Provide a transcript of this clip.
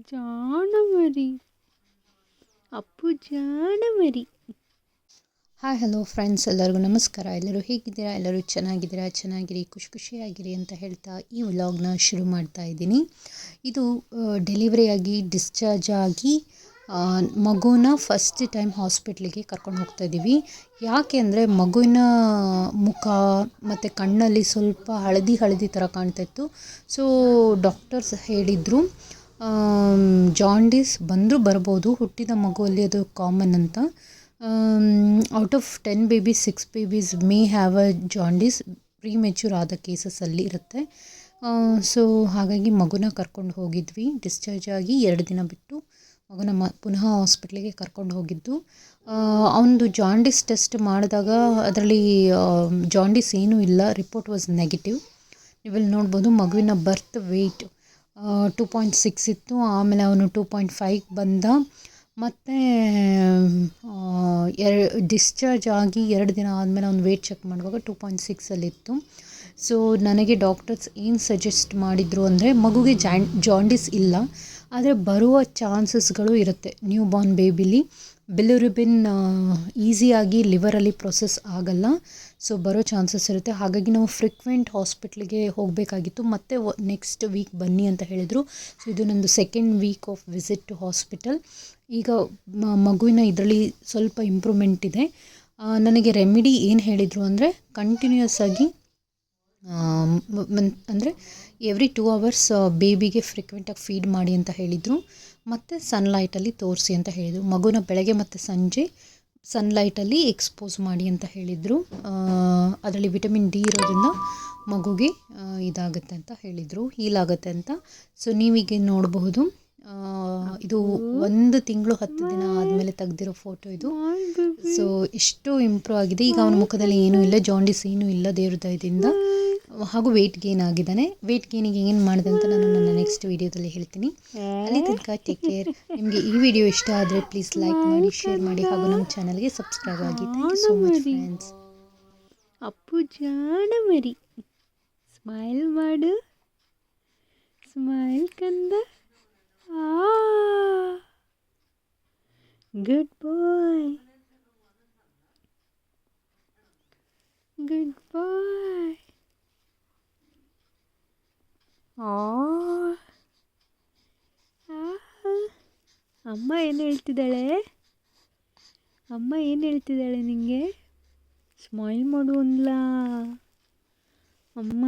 ಜಾಣಮರಿ Appu ಜಾಣಮರಿ. Hi hello friends, ಎಲ್ಲರಿಗೂ ನಮಸ್ಕಾರ. ಎಲ್ಲರೂ ಹೇಗಿದ್ದೀರಾ? ಎಲ್ಲರೂ ಚೆನ್ನಾಗಿದ್ದೀರಾ? ಚೆನ್ನಾಗಿರಿ, ಖುಷಿಯಾಗಿರಿ ಅಂತ ಹೇಳ್ತಾ ಈ ವ್ಲಾಗ್ನ ಶುರು ಮಾಡ್ತಾ ಇದ್ದೀನಿ. ಇದು ಡೆಲಿವರಿ ಆಗಿ ಡಿಸ್ಚಾರ್ಜ್ ಆಗಿ ಮಗುನ ಫಸ್ಟ್ ಟೈಮ್ ಹಾಸ್ಪಿಟ್ಲಿಗೆ ಕರ್ಕೊಂಡು ಹೋಗ್ತಾ ಇದ್ದೀವಿ. ಯಾಕೆ ಅಂದರೆ ಮಗುವಿನ ಮುಖ ಮತ್ತು ಕಣ್ಣಲ್ಲಿ ಸ್ವಲ್ಪ ಹಳದಿ ಥರ ಕಾಣ್ತಾ ಇತ್ತು. ಸೊ ಡಾಕ್ಟರ್ಸ್ ಹೇಳಿದರು ಜಾಂಡೀಸ್ ಬರ್ಬೋದು, ಹುಟ್ಟಿದ ಮಗುವಲ್ಲಿ ಅದು ಕಾಮನ್ ಅಂತ. Out of 10 babies 6 babies may have a jaundice, premature ಆದ ಕೇಸಸಲ್ಲಿ ಇರುತ್ತೆ. ಸೊ ಹಾಗಾಗಿ ಮಗುನ ಕರ್ಕೊಂಡು ಹೋಗಿದ್ವಿ. ಡಿಸ್ಚಾರ್ಜ್ ಆಗಿ 2 ದಿನ ಬಿಟ್ಟು ಮಗುನ ಪುನಃ ಹಾಸ್ಪಿಟ್ಲಿಗೆ ಕರ್ಕೊಂಡು ಹೋಗಿದ್ದು. ಅವನದು ಜಾಂಡೀಸ್ ಟೆಸ್ಟ್ ಮಾಡಿದಾಗ ಅದರಲ್ಲಿ ಜಾಂಡೀಸ್ ಏನೂ ಇಲ್ಲ, ರಿಪೋರ್ಟ್ ವಾಸ್ ನೆಗೆಟಿವ್. ನೀವಿಲ್ಲಿ ನೋಡ್ಬೋದು ಮಗುವಿನ ಬರ್ತ್ ವೆಯ್ಟ್ 2.6 ಇತ್ತು. ಆಮೇಲೆ ಅವನು 2.5 ಬಂದ. ಮತ್ತು ಡಿಸ್ಚಾರ್ಜ್ ಆಗಿ 2 ದಿನ ಆದಮೇಲೆ ಅವ್ನು ವೆಯ್ಟ್ ಚೆಕ್ ಮಾಡುವಾಗ 2.6ಅಲ್ಲಿತ್ತು. ಸೊ ನನಗೆ ಡಾಕ್ಟರ್ಸ್ ಏನು ಸಜೆಸ್ಟ್ ಮಾಡಿದರು ಅಂದರೆ ಮಗುಗೆ ಜಾಂಡೀಸ್ ಇಲ್ಲ, ಆದರೆ ಬರುವ ಚಾನ್ಸಸ್ಗಳು ಇರುತ್ತೆ. ನ್ಯೂ ಬಾರ್ನ್ ಬೇಬಿಲಿ ಬಿಲಿರುಬಿನ್ ಈಸಿಯಾಗಿ ಲಿವರಲ್ಲಿ ಪ್ರೊಸೆಸ್ ಆಗಲ್ಲ, ಸೊ ಬರೋ ಚಾನ್ಸಸ್ ಇರುತ್ತೆ. ಹಾಗಾಗಿ ನಾವು ಫ್ರೀಕ್ವೆಂಟ್ ಹಾಸ್ಪಿಟ್ಲಿಗೆ ಹೋಗಬೇಕಾಗಿತ್ತು. ಮತ್ತು ನೆಕ್ಸ್ಟ್ ವೀಕ್ ಬನ್ನಿ ಅಂತ ಹೇಳಿದರು. ಸೊ ಇದು ನಂದು 2nd week of visit to hospital. ಈಗ ಮಗುವಿನ ಇದರಲ್ಲಿ ಸ್ವಲ್ಪ ಇಂಪ್ರೂವ್ಮೆಂಟ್ ಇದೆ. ನನಗೆ ರೆಮಿಡಿ ಏನು ಹೇಳಿದರು ಅಂದರೆ ಕಂಟಿನ್ಯೂಯಸ್ ಆಗಿ ಅಂದರೆ ಎವ್ರಿ 2 ಅವರ್ಸ್ ಬೇಬಿಗೆ ಫ್ರೀಕ್ವೆಂಟಾಗಿ ಫೀಡ್ ಮಾಡಿ ಅಂತ ಹೇಳಿದರು. ಮತ್ತು ಸನ್ಲೈಟಲ್ಲಿ ತೋರಿಸಿ ಅಂತ ಹೇಳಿದರು. ಮಗುನ ಬೆಳಗ್ಗೆ ಮತ್ತು ಸಂಜೆ ಸನ್ಲೈಟಲ್ಲಿ ಎಕ್ಸ್ಪೋಸ್ ಮಾಡಿ ಅಂತ ಹೇಳಿದರು. ಅದರಲ್ಲಿ ವಿಟಮಿನ್ ಡಿ ಇರೋದ್ರಿಂದ ಮಗುಗೆ ಇದಾಗುತ್ತೆ ಅಂತ ಹೇಳಿದರು, ಹೀಲ್ ಆಗುತ್ತೆ ಅಂತ. ಸೊ ನೀವೀಗ ನೋಡಬಹುದು, ಇದು 1 ತಿಂಗಳು 10 ದಿನ ಆದಮೇಲೆ ತೆಗೆದಿರೋ ಫೋಟೋ ಇದು. ಸೊ ಎಷ್ಟು ಇಂಪ್ರೂವ್ ಆಗಿದೆ. ಈಗ ಅವನ ಮುಖದಲ್ಲಿ ಏನೂ ಇಲ್ಲ, ಜಾಂಡೀಸ್ ಏನೂ ಇಲ್ಲ ದೇವ್ರ ದಯದಿಂದ. ಹಾಗೂ ವೆಯ್ಟ್ ಗೇನ್ ಆಗಿದ್ದಾನೆ. ವೆಯ್ಟ್ ಗೇನಿಗೆ ಏನು ಮಾಡಿದೆ ಅಂತ ನಾನು ನನ್ನ ನೆಕ್ಸ್ಟ್ ವೀಡಿಯೋದಲ್ಲಿ ಹೇಳ್ತೀನಿ. ಅಲ್ಲಿ ತನಕ ಟೇಕ್ ಕೇರ್. ನಿಮಗೆ ಈ ವಿಡಿಯೋ ಇಷ್ಟ ಆದರೆ ಪ್ಲೀಸ್ ಲೈಕ್ ಮಾಡಿ, ಶೇರ್ ಮಾಡಿ, ಹಾಗೂ ನಮ್ಮ ಚಾನಲ್ಗೆ ಸಬ್ಸ್ಕ್ರೈಬ್ ಆಗಿ. Thank you so much friends. Appu ಜಾಣಮರಿ, ಸ್ಮೈಲ್ ಮಾಡು, ಸ್ಮೈಲ್ ಕಂದ. Good bye, good bye. ಅಮ್ಮ ಏನು ಹೇಳ್ತಿದ್ದಾಳೆ? ಅಮ್ಮ ಏನು ಹೇಳ್ತಿದ್ದಾಳೆ ನಿಂಗೆ? ಸ್ಮೈಲ್ ಮಾಡು ಅಂದ್ಲಾ ಅಮ್ಮ.